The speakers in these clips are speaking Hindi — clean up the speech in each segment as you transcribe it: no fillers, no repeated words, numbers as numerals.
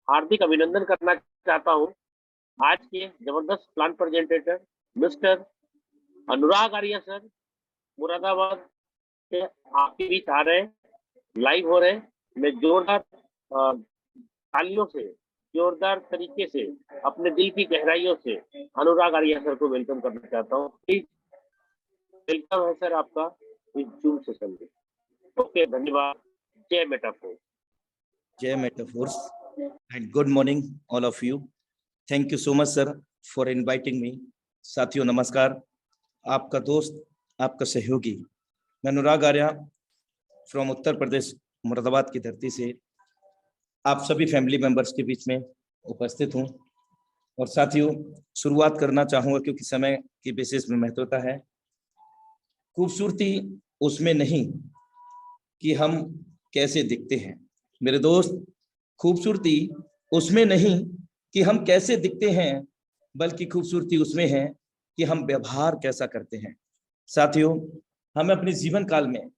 हार्दिक अभिनंदन करना चाहता हूं आज के जबरदस्त plan presenter mister Anurag Arya sir, Moradabad से आपके बीच आ रहे हैं, लाइव हो रहे हैं। मैं जोरदार तालियों से, जोरदार तरीके से, अपने दिल की गहराइयों से अनुराग आर्य सर को वेलकम करना चाहता हूँ। प्लीज वेलकम है सर आपका इस जूम सेशन में। ओके, धन्यवाद। जय मेटाफोर। जय metaphors and good morning all of you. Thank you so much sir for inviting me. साथियों नमस्कार, आपका दोस्त, आपका सहयोगी मैं अनुराग आर्य फ्रॉम उत्तर प्रदेश मुरादाबाद की धरती से आप सभी फैमिली मेंबर्स के बीच में उपस्थित हूं। और साथियों शुरुआत करना चाहूंगा क्योंकि समय की बेसिस में महत्वता है। खूबसूरती उसमें नहीं कि हम कैसे दिखते हैं मेरे दोस्त, खूबसूरती उसमें नहीं कि हम कैसे दिखते हैं, बल्कि खूबसूरती उसमें है कि हम व्यवहार कैसा करते हैं। साथियों हम अपने जीवन काल में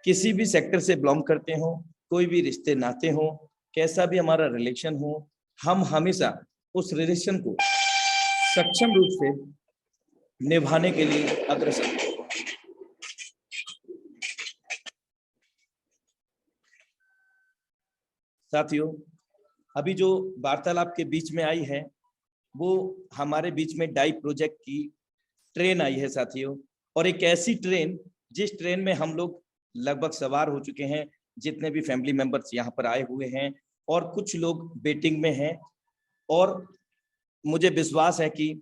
किसी भी सेक्टर से बिलोंग करते हो, कोई भी रिश्ते नाते हो, कैसा भी हमारा रिलेशन हो, हम हमेशा उस रिलेशन को सक्षम रूप से निभाने के लिए अग्रसर। साथियों अभी जो वार्तालाप के बीच में आई है वो हमारे बीच में डाई प्रोजेक्ट की ट्रेन आई है साथियों, और एक ऐसी ट्रेन जिस ट्रेन में हम लोग लगभग सवार हो चुके हैं, जितने भी फैमिली मेंबर्स यहाँ पर आए हुए हैं, और कुछ लोग वेटिंग में हैं। और मुझे विश्वास है कि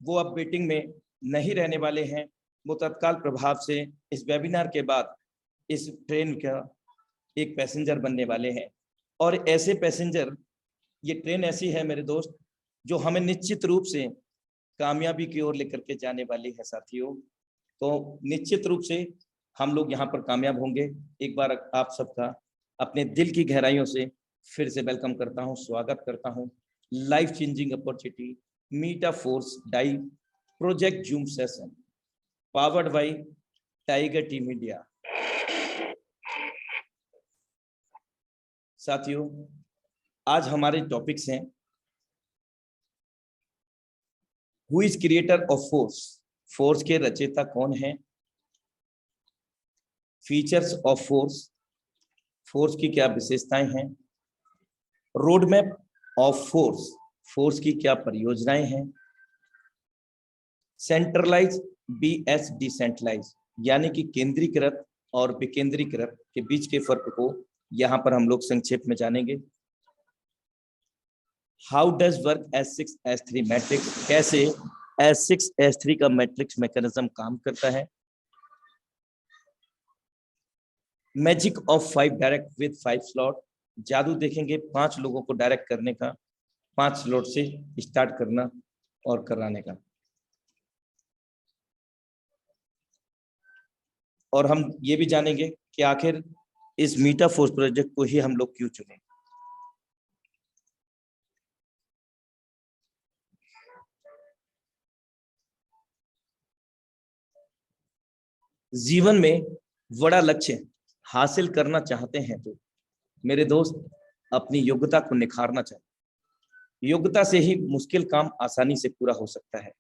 वो अब वेटिंग में नहीं रहने वाले हैं, वो तत्काल प्रभाव से इस वेबिनार के बाद इस ट्रेन का एक पैसेंजर बनने वाले हैं। और ऐसे पैसेंजर, ये ट्रेन ऐसी है मेरे दोस्त जो हमें निश्चित रूप से कामयाबी की ओर लेकर के जाने वाली है साथियों। तो निश्चित रूप से हम लोग यहाँ पर कामयाब होंगे। एक बार आप सबका अपने दिल की गहराइयों से फिर से वेलकम करता हूँ, स्वागत करता हूँ। लाइफ चेंजिंग अपॉर्चुनिटी मेटाफोर्स डाई project Zoom session powered by tiger team India. साथियों आज हमारे टॉपिक्स हैं who is creator of force, force के रचयिता कौन है, फीचर्स ऑफ फोर्स, फोर्स की क्या विशेषताएं हैं, road map of force, force की क्या परियोजनाएं हैं, सेंट्रलाइज बीएस डिसेंट्रलाइज यानी कि केंद्रीकृत और विकेंद्रीकृत के बीच के फर्क को यहां पर हम लोग संक्षेप में जानेंगे। How does work S6S3 matrix, कैसे S6S3 का मैट्रिक्स मैकेनिज्म काम करता है। Magic of 5 direct with 5 slot, जादू देखेंगे 5 लोगों को डायरेक्ट करने का, 5 स्लॉट से स्टार्ट करना और कराने का। और हम ये भी जानेंगे कि आखिर इस मेटाफोर्स प्रोजेक्ट को ही हम लोग क्यों चुने। जीवन में बड़ा लक्ष्य हासिल करना चाहते हैं तो मेरे दोस्त अपनी योग्यता को निखारना चाहिए। योग्यता से ही मुश्किल काम आसानी से पूरा हो सकता है।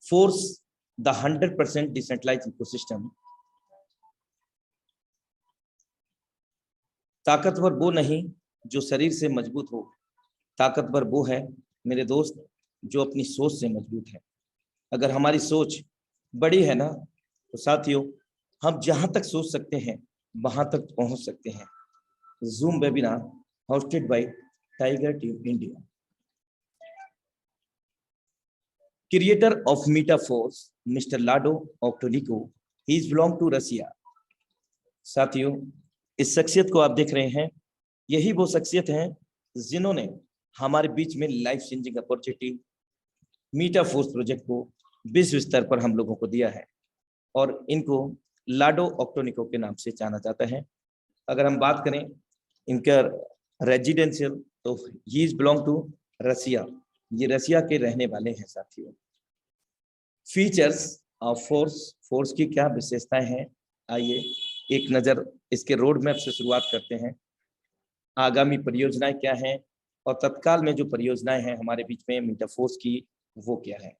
फोर्स द 100% डिसेंट्रलाइज्ड इकोसिस्टम, ताकतवर वो नहीं जो शरीर से मजबूत हो, ताकतवर वो है मेरे दोस्त जो अपनी सोच से मजबूत है। अगर हमारी सोच बड़ी है ना तो साथियों हम जहां तक सोच सकते हैं वहां तक पहुंच सकते हैं। Zoom webinar hosted by tiger team India. Creator of Metaforce mister Lado Okhotnikov, he is belong to Russia. साथियों इस शख्सियत को आप देख रहे हैं, यही वो शख्सियत हैं जिन्होंने हमारे बीच में life changing opportunity Metaforce project को विश्व स्तर पर हम लोगों को दिया है, और इनको लाडो ऑक्टोनिको के नाम से जाना जाता है। अगर हम बात करें इनका रेजिडेंशियल तो ही इज बिलोंग टू रसिया, ये रसिया के रहने वाले हैं साथियों। फीचर्स ऑफ फोर्स, फोर्स की क्या विशेषताएं हैं, आइए एक नज़र इसके रोड मैप से शुरुआत करते हैं। आगामी परियोजनाएं क्या हैं और तत्काल में जो परियोजनाएं हैं हमारे बीच में मीटाफोर्स की, वो क्या है।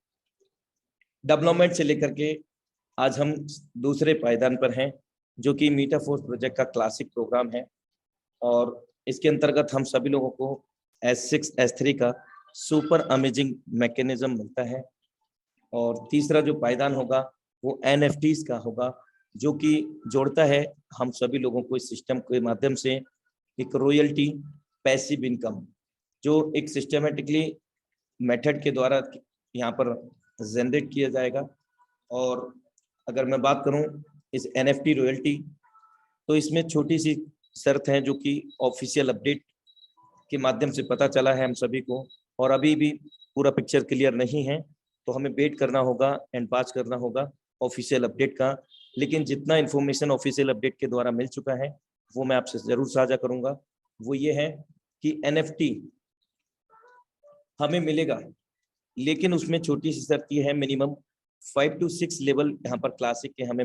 डेवलपमेंट से लेकर के आज हम दूसरे पायदान पर हैं, जो कि मीटाफोर्स प्रोजेक्ट का क्लासिक प्रोग्राम है और इसके अंतर्गत हम सभी लोगों को S6 S3 का सुपर अमेजिंग मैकेनिज्म मिलता है। और तीसरा जो पायदान होगा वो NFTs का होगा, जो कि जोड़ता है हम सभी लोगों को इस सिस्टम के माध्यम से एक रॉयल्टी पैसिव इनकम, जो एक सिस्टमेटिकली मेथड के द्वारा यहाँ पर जनरेट किया जाएगा। और अगर मैं बात करूँ इस NFT रॉयल्टी, तो इसमें छोटी सी शर्त है जो कि ऑफिशियल अपडेट के माध्यम से पता चला है हम सभी को, और अभी भी पूरा पिक्चर क्लियर नहीं है, तो हमें वेट करना होगा एंड पास करना होगा ऑफिशियल अपडेट का। लेकिन जितना इन्फॉर्मेशन ऑफिशियल अपडेट के द्वारा मिल चुका है वो मैं आपसे जरूर साझा करूंगा। वो ये है कि NFT हमें मिलेगा, लेकिन उसमें छोटी सी शर्त ये है, मिनिमम 5 to 6 लेवल यहाँ पर क्लासिक के हमें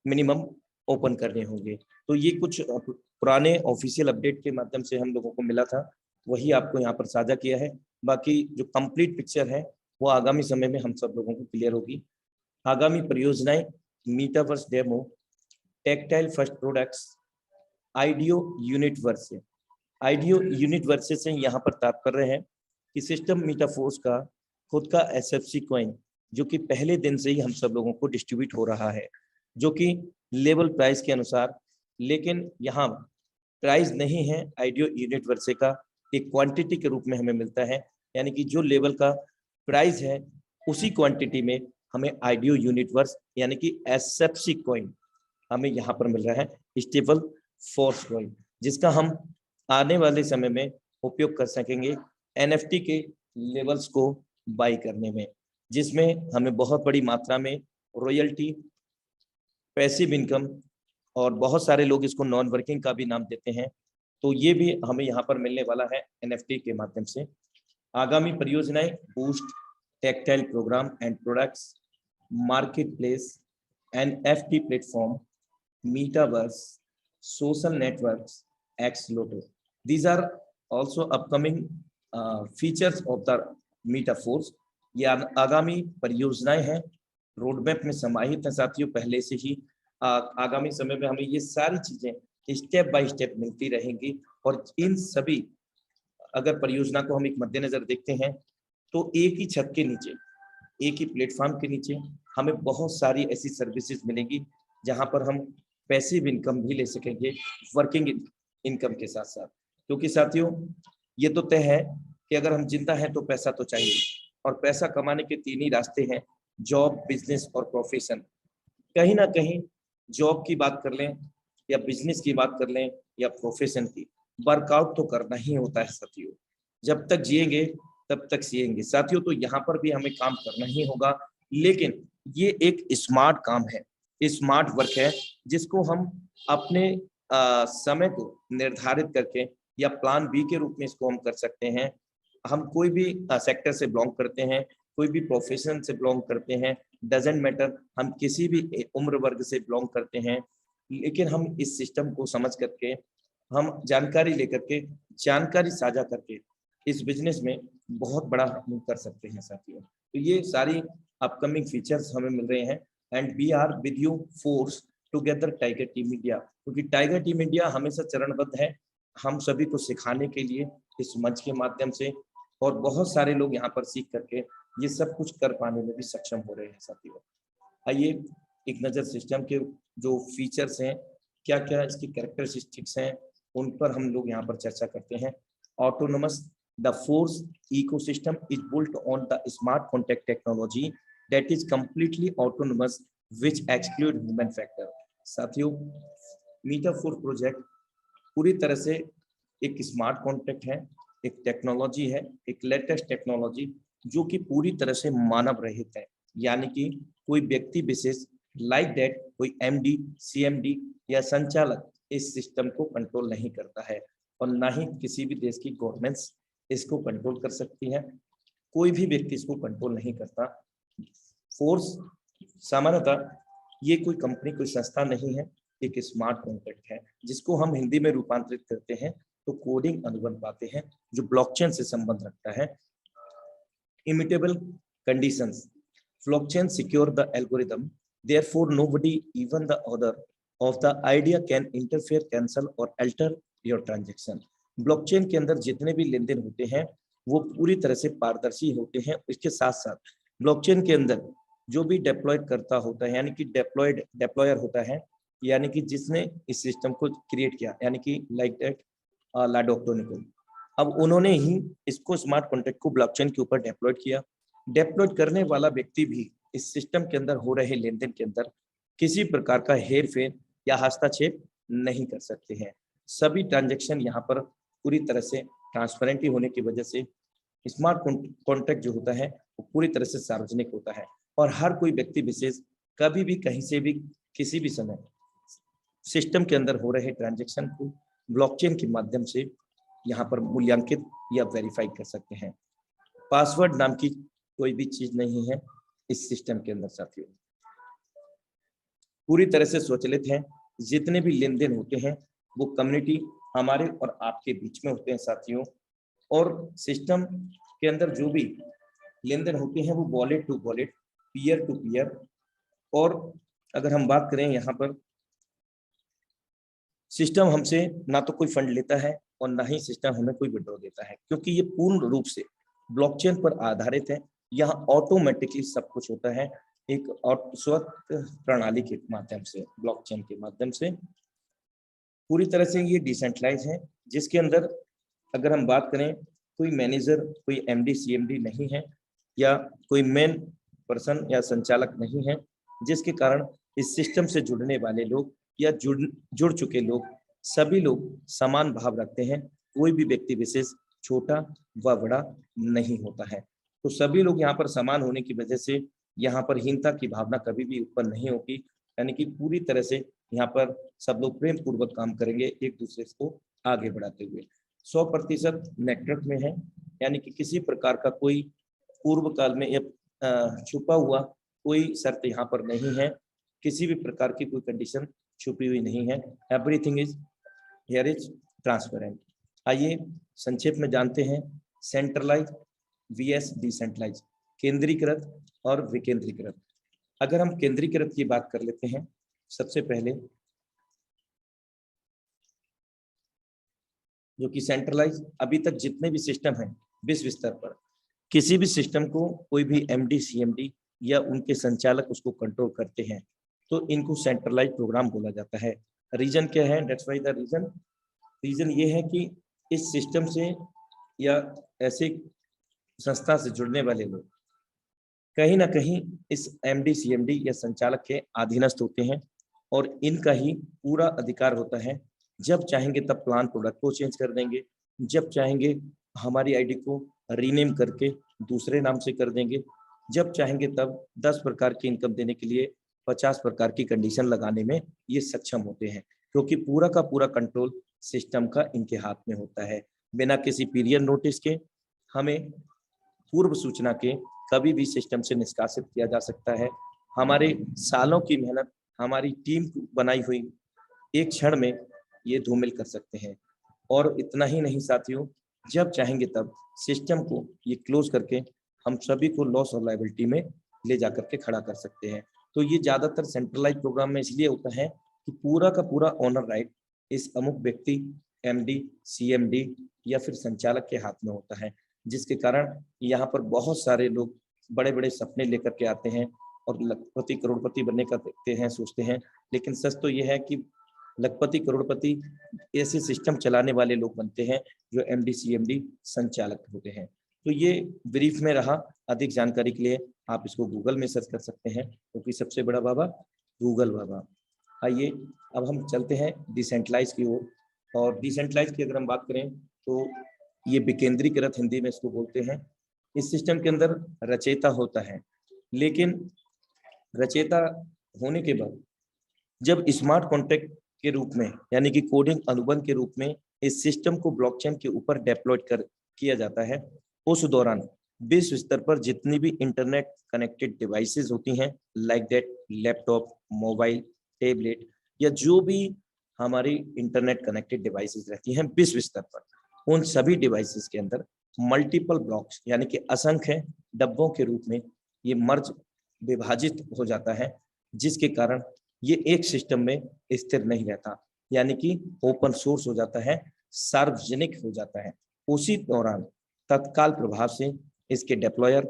मिनिमम ओपन करने होंगे। तो ये कुछ पुराने ऑफिशियल अपडेट के माध्यम से हम लोगों को मिला था, वही आपको यहाँ पर साझा किया है। बाकी जो कंप्लीट पिक्चर है वो आगामी समय में हम सब लोगों को क्लियर होगी। आगामी परियोजनाएं metaverse demo, tactile first products, आइडियो यूनिट वर्स से। आइडियो यूनिट वर्सेस से यहाँ पर तात्पर्य है कि सिस्टम मीटाफोर्स का खुद का SFC कॉइन, जो कि पहले दिन से ही हम सब लोगों को डिस्ट्रीब्यूट हो रहा है, जो कि लेवल प्राइस के अनुसार, लेकिन यहाँ प्राइस नहीं है आइडियो यूनिट वर्से का, एक क्वांटिटी के रूप में हमें मिलता है। यानी कि जो लेवल का प्राइस है उसी क्वांटिटी में हमें आइडियो यूनिट वर्स यानी कि SFC कॉइन हमें यहाँ पर मिल रहा है, स्टेबल फोर्स कॉइन, जिसका हम आने वाले समय में उपयोग कर सकेंगे NFT के लेवल्स को बाई करने में, जिसमें हमें बहुत बड़ी मात्रा में रॉयल्टी, पैसिव इनकम, और बहुत सारे लोग इसको नॉन वर्किंग का भी नाम देते हैं, तो ये भी हमें यहाँ पर मिलने वाला है NFT के माध्यम से। आगामी परियोजनाएं boost tactile program and products, market place, NFT platform, metaverse, social networks, Xloto. These are also upcoming features of the Metaforce. ये आगामी परियोजनाएं हैं, रोड मैप में समाहित हैं साथियों पहले से ही। आगामी समय में हमें ये सारी चीजें स्टेप बाय स्टेप मिलती रहेंगी, और इन सभी अगर परियोजना को हम एक मद्देनजर देखते हैं तो एक ही छत के नीचे, एक ही प्लेटफॉर्म के नीचे हमें बहुत सारी ऐसी सर्विसेज मिलेंगी जहां पर हम पैसिव इनकम भी ले सकेंगे वर्किंग इनकम के साथ साथ। क्योंकि साथियों ये तो तय है कि अगर हम जिंदा हैं तो पैसा तो चाहिए, और पैसा कमाने के 3 ही रास्ते हैं, जॉब, बिजनेस और प्रोफेशन। कहीं ना कहीं जॉब की बात कर लें या बिजनेस की बात कर लें या प्रोफेशन की, वर्कआउट तो करना ही होता है साथियों। जब तक जिएंगे तब तक सिएंगे साथियों, तो यहाँ पर भी हमें काम करना ही होगा। लेकिन ये एक स्मार्ट काम है, स्मार्ट वर्क है, जिसको हम अपने समय को निर्धारित करके या प्लान बी के रूप में इसको हम कर सकते हैं। हम कोई भी सेक्टर से बिलोंग करते हैं, कोई भी प्रोफेशन से बिलोंग करते हैं, डजेंट मैटर, हम किसी भी उम्र वर्ग से बिलोंग करते हैं, लेकिन हम इस सिस्टम को समझ करके, हम जानकारी लेकर के, जानकारी साझा करके इस बिजनेस में बहुत बड़ा हम कर सकते हैं साथियों। तो ये सारी अपकमिंग फीचर्स हमें मिल रहे हैं, and we are with you force together tiger team India, क्योंकि टाइगर टीम इंडिया हमेशा चरणबद्ध है हम सभी को सिखाने के लिए इस मंच के माध्यम से, और बहुत सारे लोग यहाँ पर सीख करके ये सब कुछ कर पाने में भी सक्षम हो रहे हैं साथियों। आइए एक नज़र सिस्टम के जो फीचर्स हैं, क्या क्या इसकी कैरेक्टरिस्टिक्स हैं, उन पर हम लोग यहाँ पर चर्चा करते हैं। Autonomous, the force ecosystem is built on the smart contact technology that is completely autonomous which exclude human factor. साथियों मीटाफोर्स प्रोजेक्ट पूरी तरह से एक स्मार्ट कॉन्टैक्ट है, एक टेक्नोलॉजी है, एक लेटेस्ट टेक्नोलॉजी जो कि पूरी तरह से मानव रहित है। यानी कि कोई व्यक्ति विशेष लाइक दैट कोई MD, CMD या संचालक इस सिस्टम को कंट्रोल नहीं करता है, और ना ही किसी भी देश की गवर्नमेंट्स इसको कंट्रोल कर सकती है। कोई भी व्यक्ति इसको कंट्रोल नहीं करता। फोर्स सामान्यतः ये कोई कंपनी, कोई संस्था नहीं है, एक स्मार्ट कॉन्ट्रैक्ट है जिसको हम हिंदी में रूपांतरित करते हैं तो कोडिंग अनुबंध पाते हैं, जो ब्लॉकचेन से संबंध रखता है। Immutable conditions. Blockchain secure the algorithm. Therefore, nobody, even the author of the idea, can interfere, cancel or alter your transaction. Blockchain के अंदर जितने भी लेन देन होते हैं वो पूरी तरह से पारदर्शी होते हैं। इसके साथ साथ ब्लॉकचेन के अंदर जो भी डेप्लॉय करता होता है, यानी कि डेप्लॉयर होता है, यानी कि जिसने इस सिस्टम को क्रिएट किया, यानी कि लाइक दैट लाडोक्टोनिको, अब उन्होंने ही इसको स्मार्ट कॉन्ट्रैक्ट को ब्लॉकचेन के ऊपर डेप्लॉयड किया। डेप्लॉयड करने वाला व्यक्ति भी इस सिस्टम के अंदर हो रहे लेन देन के अंदर किसी प्रकार का हेर फेर या हस्तक्षेप नहीं कर सकते हैं। सभी ट्रांजैक्शन यहाँ पर पूरी तरह से ट्रांसपेरेंटली होने की वजह से स्मार्ट कॉन्ट्रैक्ट जो होता है वो पूरी तरह से सार्वजनिक होता है और हर कोई व्यक्ति विशेष कभी भी कहीं से भी किसी भी समय सिस्टम के अंदर हो रहे ट्रांजैक्शन को ब्लॉकचेन के माध्यम से यहाँ पर मूल्यांकित या वेरीफाई कर सकते हैं। पासवर्ड नाम की कोई भी चीज नहीं है इस सिस्टम के अंदर साथियों, पूरी तरह से स्वचालित है। जितने भी लेन देन होते हैं वो कम्युनिटी हमारे और आपके बीच में होते हैं साथियों, और सिस्टम के अंदर जो भी लेन देन होते हैं वो wallet to wallet, peer to peer, और अगर हम बात करें यहाँ पर सिस्टम हमसे ना तो कोई फंड लेता है और ना ही सिस्टम हमें कोई विड्रॉ देता है, क्योंकि ये पूर्ण रूप से ब्लॉकचेन पर आधारित है। यहाँ ऑटोमेटिकली सब कुछ होता है एक स्वत प्रणाली के माध्यम से, ब्लॉकचेन के माध्यम से। पूरी तरह से ये डिसेंट्रलाइज है, जिसके अंदर अगर हम बात करें कोई मैनेजर, कोई एमडी सीएमडी नहीं है या कोई मेन पर्सन या संचालक नहीं है, जिसके कारण इस सिस्टम से जुड़ने वाले लोग या जुड़ चुके लोग सभी लोग समान भाव रखते हैं। कोई भी व्यक्ति विशेष छोटा व बड़ा नहीं होता है, तो सभी लोग यहाँ पर समान होने की वजह से यहाँ पर हीनता की भावना कभी भी उत्पन्न नहीं होगी, यानी कि पूरी तरह से यहाँ पर सब लोग प्रेम पूर्वक काम करेंगे एक दूसरे को आगे बढ़ाते हुए। 100% नेटवर्क में है, यानी कि किसी प्रकार का कोई पूर्व काल में या छुपा हुआ कोई शर्त यहाँ पर नहीं है, किसी भी प्रकार की कोई कंडीशन छुपी हुई नहीं है। Everything is here is transparent. आइए संक्षेप में जानते हैं सेंट्रलाइज वीएस डिसेंट्रलाइज, केंद्रीकृत और विकेंद्रीकृत। अगर हम केंद्रीकृत की बात कर लेते हैं, सबसे पहले जो कि सेंट्रलाइज, अभी तक जितने भी सिस्टम हैं विश्व स्तर पर किसी भी सिस्टम को कोई भी एमडी सीएमडी या उनके संचालक उसको कंट्रोल करते हैं तो इनको सेंट्रलाइज प्रोग्राम बोला जाता है। रीजन क्या है? दैट्स व्हाई द रीजन ये है कि इस सिस्टम से या ऐसे संस्था से जुड़ने वाले लोग कहीं ना कहीं इस एमडी सीएमडी या संचालक के अधीनस्थ होते हैं और इनका ही पूरा अधिकार होता है। जब चाहेंगे तब प्लान प्रोडक्ट को चेंज कर देंगे, जब चाहेंगे हमारी आईडी को रीनेम करके दूसरे नाम से कर देंगे, जब चाहेंगे तब 10 प्रकार की इनकम देने के लिए 50 प्रकार की कंडीशन लगाने में ये सक्षम होते हैं, क्योंकि पूरा का पूरा कंट्रोल सिस्टम का इनके हाथ में होता है। बिना किसी पीरियड नोटिस के, हमें पूर्व सूचना के कभी भी सिस्टम से निष्कासित किया जा सकता है। हमारे सालों की मेहनत, हमारी टीम बनाई हुई एक क्षण में ये धूमिल कर सकते हैं। और इतना ही नहीं साथियों, जब चाहेंगे तब सिस्टम को ये क्लोज करके हम सभी को लॉस और लायबिलिटी में ले जाकर के खड़ा कर सकते हैं। तो ये ज्यादातर सेंट्रलाइज प्रोग्राम में इसलिए होता है कि पूरा का पूरा ऑनर राइट इस अमुक व्यक्ति, एमडी, सीएमडी या फिर संचालक के हाथ में होता है, जिसके कारण यहाँ पर बहुत सारे लोग बड़े बड़े सपने लेकर के आते हैं और लखपति करोड़पति बनने का देखते हैं, सोचते हैं, लेकिन सच तो ये है कि लखपति करोड़पति ऐसे सिस्टम चलाने वाले लोग बनते हैं जो एमडी सीएमडी संचालक होते हैं। तो ये ब्रीफ में रहा। अधिक जानकारी के लिए आप इसको गूगल में सर्च कर सकते हैं, क्योंकि सबसे बड़ा बाबा गूगल बाबा। आइए अब हम चलते हैं डिसेंट्रलाइज की ओर। और डिसेंट्रलाइज की अगर हम बात करें तो ये विकेंद्रीकृत हिंदी में इसको बोलते हैं। इस सिस्टम के अंदर रचयिता होता है, लेकिन रचयिता होने के बाद जब स्मार्ट कॉन्ट्रैक्ट के रूप में, यानी कि कोडिंग अनुबंध के रूप में इस सिस्टम को ब्लॉकचेन के ऊपर डेप्लॉयड किया जाता है, उस दौरान विश्व स्तर पर जितनी भी इंटरनेट कनेक्टेड डिवाइसेस होती हैं, like that laptop, mobile, tablet, या जो भी हमारी इंटरनेट कनेक्टेड डिवाइसेस रहती हैं विश्व स्तर पर, उन सभी डिवाइसेस के अंदर मल्टीपल ब्लॉक्स यानी कि असंख्य डब्बों के रूप में ये मर्ज विभाजित हो जाता है, जिसके कारण ये एक सिस्टम में स्थिर नहीं रहता, यानी कि ओपन सोर्स हो जाता है, सार्वजनिक हो जाता है। उसी दौरान तत्काल प्रभाव से इसके डिप्लॉयर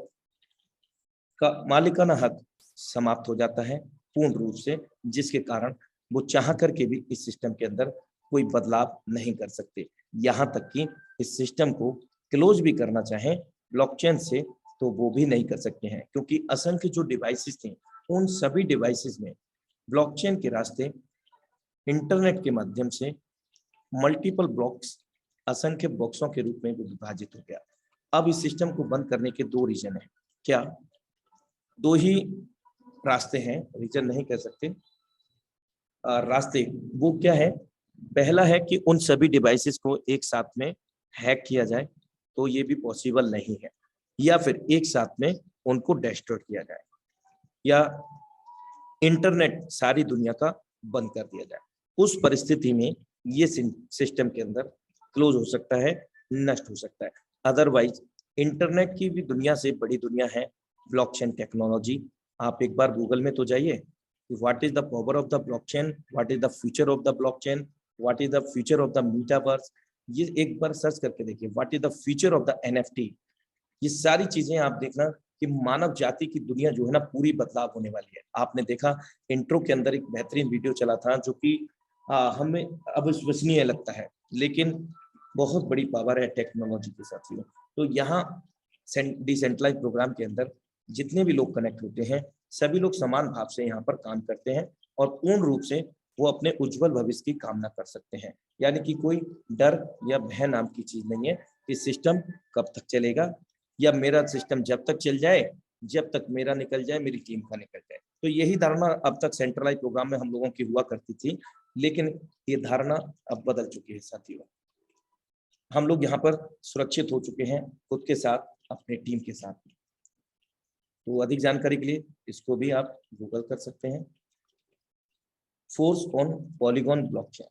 का मालिकाना हक समाप्त हो जाता है पूर्ण रूप से, जिसके कारण वो चाह करके भी इस सिस्टम के अंदर कोई बदलाव नहीं कर सकते। यहाँ तक कि इस सिस्टम को क्लोज भी करना चाहें ब्लॉकचेन से तो वो भी नहीं कर सकते हैं, क्योंकि असंख्य जो डिवाइसेस थे उन सभी डिवाइसेस में ब्लॉकचेन के रास्ते इंटरनेट के माध्यम से मल्टीपल ब्लॉक्स, असंख्य बॉक्सों के रूप में विभाजित हो गया। अब इस सिस्टम को बंद करने के दो रीजन है। क्या? दो ही रास्ते हैं, रीजन नहीं कह सकते, रास्ते। वो क्या है? पहला है कि उन सभी डिवाइसेस को एक साथ में हैक किया जाए, तो ये भी पॉसिबल नहीं है, या फिर एक साथ में उनको डिस्ट्रॉय किया जाए, या इंटरनेट सारी दुनिया का बंद कर दिया जाए। उस परिस्थिति में ये सिस्टम के अंदर क्लोज हो सकता है, नष्ट हो सकता है। अदरवाइज इंटरनेट की भी दुनिया से बड़ी दुनिया है ब्लॉकचेन टेक्नोलॉजी। आप एक बार गूगल में तो जाइए, what is the power of the blockchain, what is the future of the blockchain, what is the future of the metaverse, ये एक बार सर्च करके देखिए, what is the future of the NFT. ये सारी चीजें आप देखना कि मानव जाति की दुनिया जो है ना पूरी बदलाव होने वाली है। आपने देखा इंट्रो के अंदर एक बेहतरीन वीडियो चला था जो कि हमें अविश्वसनीय लगता है, लेकिन बहुत बड़ी पावर है टेक्नोलॉजी के साथ। तो यहाँ डिसेंट्रलाइज प्रोग्राम के अंदर जितने भी लोग कनेक्ट होते हैं सभी लोग समान भाव से यहाँ पर काम करते हैं और पूर्ण रूप से वो अपने उज्जवल भविष्य की कामना कर सकते हैं। यानी कि कोई डर या भय नाम की चीज नहीं है कि सिस्टम कब तक चलेगा, या मेरा सिस्टम जब तक चल जाए, जब तक मेरा निकल जाए, मेरी टीम का निकल जाए। तो यही धारणा अब तक सेंट्रलाइज प्रोग्राम में हम लोगों की हुआ करती थी, लेकिन ये धारणा अब बदल चुकी है साथियों। हम लोग यहाँ पर सुरक्षित हो चुके हैं खुद के साथ, अपने टीम के साथ। तो अधिक जानकारी के लिए इसको भी आप गूगल कर सकते हैं। Force on polygon blockchain.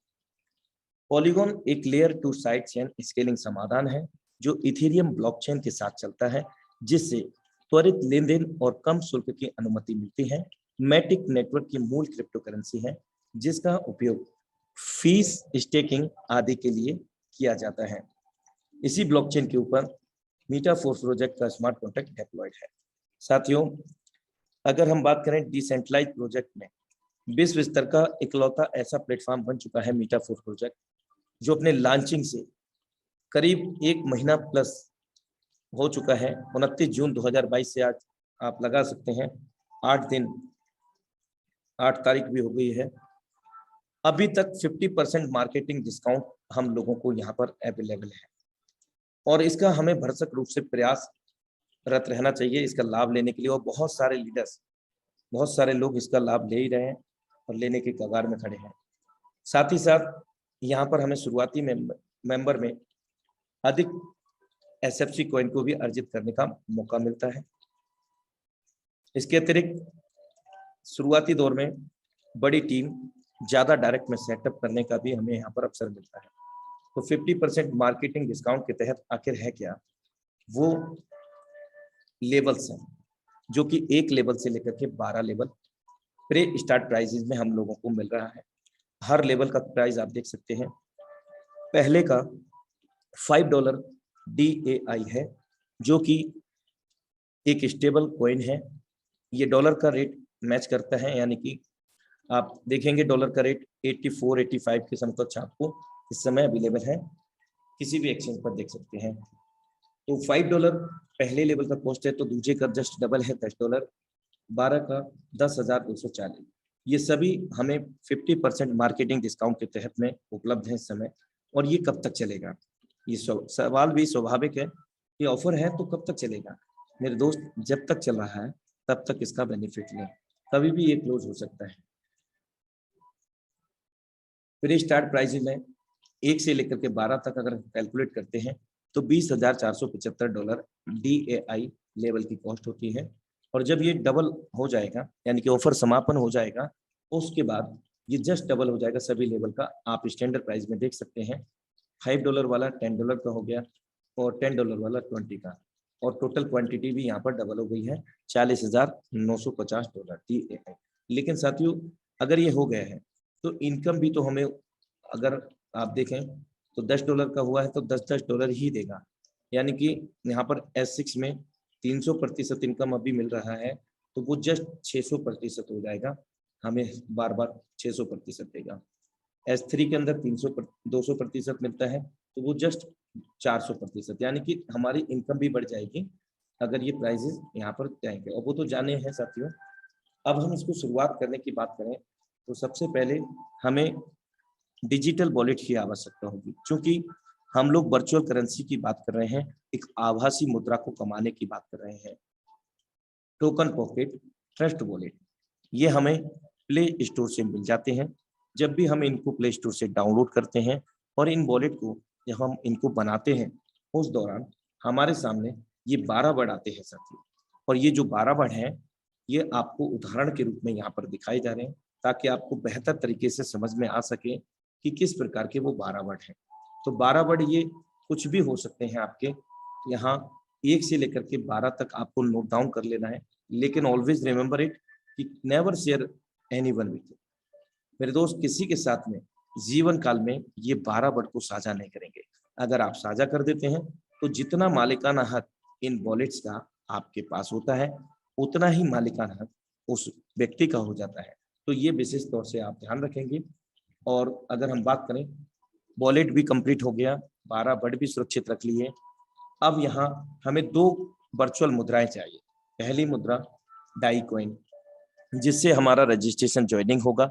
Polygon एक लेयर 2 साइड चेन स्केलिंग समाधान है जो इथेरियम ब्लॉकचेन के साथ चलता है, जिससे त्वरित लेन देन और कम शुल्क की अनुमति मिलती है। मैटिक नेटवर्क की मूल क्रिप्टो करेंसी है जिसका उपयोग फीस, स्टेकिंग आदि के लिए किया जाता है। इसी ब्लॉकचेन के ऊपर मीटाफोर्स प्रोजेक्ट का स्मार्ट कॉन्ट्रैक्ट डिप्लॉयड है। साथियों, अगर हम बात करें डिसेंट्रलाइज प्रोजेक्ट में, विश्व स्तर का इकलौता ऐसा प्लेटफॉर्म बन चुका है मीटाफोर्स प्रोजेक्ट, जो अपने लॉन्चिंग से करीब 1 महीना प्लस हो चुका है। 29 जून 2022 से आज आप लगा सकते हैं 8 दिन, 8 तारीख भी हो गई है। अभी तक 50% मार्केटिंग डिस्काउंट हम लोगों को यहाँ पर अवेलेबल है और इसका हमें भरसक रूप से प्रयासरत रहना चाहिए इसका लाभ लेने के लिए। और बहुत सारे लीडर्स, बहुत सारे लोग इसका लाभ ले ही रहे हैं और लेने के कगार में खड़े हैं। साथ ही साथ यहाँ पर हमें शुरुआती मेंबर में अधिक एसएफसी कॉइन को भी अर्जित करने का मौका मिलता है। इसके अतिरिक्त शुरुआती दौर में बड़ी टीम, ज्यादा डायरेक्ट में सेटअप करने का भी हमें यहाँ पर अवसर मिलता है। तो 50% मार्केटिंग डिस्काउंट के तहत आखिर है क्या? वो लेवल्स हैं जो कि 1 लेवल से लेकर के 12 लेवल प्री स्टार्ट प्राइजेस में हम लोगों को मिल रहा है। हर लेवल का प्राइस आप देख सकते हैं। पहले का $5 DAI है जो कि एक स्टेबल कॉइन है। ये डॉलर का रेट मैच करता है, यानी कि आप देखेंगे डॉलर का रेट 84, 85 के समकक्ष आपको इस समय अवेलेबल है, किसी भी एक्सचेंज पर देख सकते हैं। तो $5 पहले लेवल का कॉस्ट है, तो दूसरे का जस्ट डबल है $10, 12 का 10,240। ये सभी हमें 50% मार्केटिंग डिस्काउंट के तहत में उपलब्ध है इस समय। और ये कब तक चलेगा? ये सवाल भी स्वाभाविक है कि ऑफर है तो कब तक चलेगा? मेरे दोस्त, जब तक चल रहा है तब तक इसका बेनिफिट लें, कभी भी ये क्लोज हो सकता है। प्री स्टार्ट प्राइस में 1 से लेकर के 12 तक अगर कैलकुलेट करते हैं तो $20,475 DAI लेवल की कॉस्ट होती है। और जब ये डबल हो जाएगा, यानी कि ऑफर समापन हो जाएगा, उसके बाद ये जस्ट डबल हो जाएगा सभी लेवल का। आप स्टैंडर्ड प्राइस में देख सकते हैं, $5 वाला $10 का हो गया और $10 वाला 20 का, और टोटल क्वांटिटी भी यहाँ पर डबल हो गई है, $40,950 DAI। लेकिन साथियों, अगर ये हो गया है तो इनकम भी तो हमें, अगर आप देखें तो $10 का हुआ है तो $10 ही देगा। यानी कि यहाँ पर S6 में 300% इनकम अभी मिल रहा है, तो वो जस्ट 600% हो जाएगा, हमें बार बार 600% देगा। S3 के अंदर 200% मिलता है, तो वो जस्ट 400%, यानी कि हमारी इनकम भी बढ़ जाएगी अगर ये प्राइजेस यहाँ पर जाएंगे, और वो तो जाने हैं साथियों। अब हम इसको शुरुआत करने की बात करें तो सबसे पहले हमें डिजिटल वॉलेट की आवश्यकता होगी, क्योंकि हम लोग वर्चुअल करेंसी की बात कर रहे हैं, एक आभासी मुद्रा को कमाने की बात कर रहे हैं। टोकन पॉकेट, ट्रस्ट वॉलेट, ये हमें प्ले स्टोर से मिल जाते हैं। जब भी हम इनको प्ले स्टोर से डाउनलोड करते हैं और इन वॉलेट को जब हम इनको बनाते हैं, उस दौरान हमारे सामने ये 12 वर्ड आते हैं साथियों। और ये जो 12 वर्ड हैं, ये आपको उदाहरण के रूप में यहाँ पर दिखाए जा रहे हैं, ताकि आपको बेहतर तरीके से समझ में आ सके कि किस प्रकार के वो 12 वर्ड हैं। तो 12 वर्ड ये कुछ भी हो सकते हैं आपके, यहाँ 1 से लेकर के 12 तक आपको नोट डाउन कर लेना है। लेकिन ऑलवेज रिमेंबर इट कि नेवर शेयर एनीवन विथ। मेरे दोस्त, किसी के साथ में जीवन काल में ये 12 वर्ड को साझा नहीं करेंगे। अगर आप साझा कर देते हैं तो जितना मालिकाना हक इन वॉलेट्स का आपके पास होता है, उतना ही मालिकाना हक उस व्यक्ति का हो जाता है। तो ये विशेष तौर से आप ध्यान रखेंगे। और अगर हम बात करें, वॉलेट भी कंप्लीट हो गया, 12 वर्ड भी सुरक्षित रख लिए। अब यहाँ हमें 2 वर्चुअल मुद्राएं चाहिए। पहली मुद्रा डाई कॉइन, जिससे हमारा रजिस्ट्रेशन ज्वाइनिंग होगा,